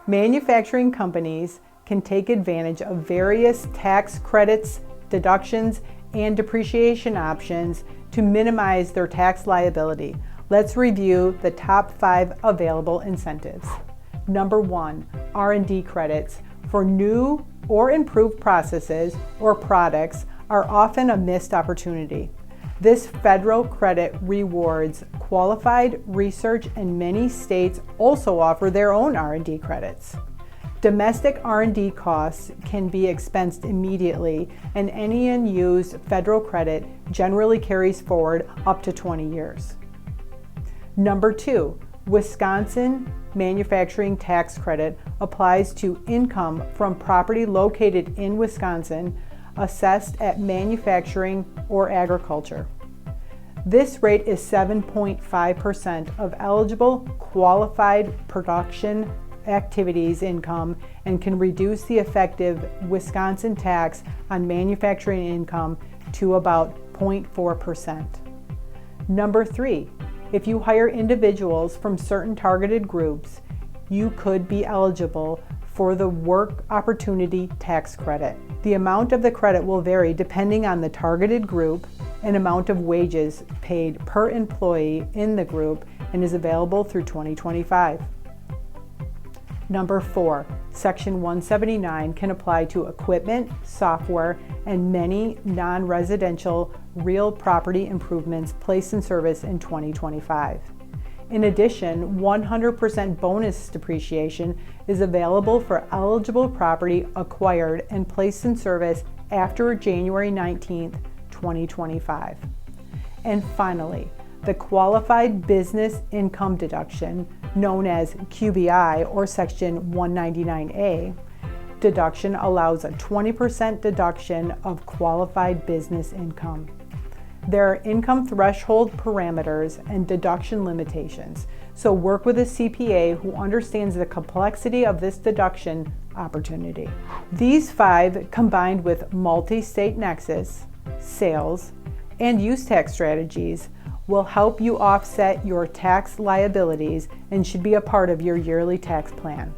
Manufacturing companies can take advantage of various tax credits, deductions, and depreciation options to minimize their tax liability. Let's review the top 5 available incentives. Number 1, R&D credits for new or improved processes or products are often a missed opportunity. This federal credit rewards qualified research, and many states also offer their own R&D credits. Domestic R&D costs can be expensed immediately, and any unused federal credit generally carries forward up to 20 years. Number 2, Wisconsin Manufacturing Tax Credit applies to income from property located in Wisconsin assessed at manufacturing or agriculture. This rate is 7.5% of eligible qualified production activities income and can reduce the effective Wisconsin tax on manufacturing income to about 0.4%. Number 3, if you hire individuals from certain targeted groups, you could be eligible for the Work Opportunity Tax Credit. The amount of the credit will vary depending on the targeted group and amount of wages paid per employee in the group and is available through 2025. Number 4, Section 179 can apply to equipment, software, and many non-residential real property improvements placed in service in 2025. In addition, 100% bonus depreciation is available for eligible property acquired and placed in service after January 19, 2025. And finally, the Qualified Business Income Deduction, known as QBI or Section 199A, deduction allows a 20% deduction of qualified business income. There are income threshold parameters and deduction limitations, so work with a CPA who understands the complexity of this deduction opportunity. These 5, combined with multi-state nexus, sales, and use tax strategies, will help you offset your tax liabilities and should be a part of your yearly tax plan.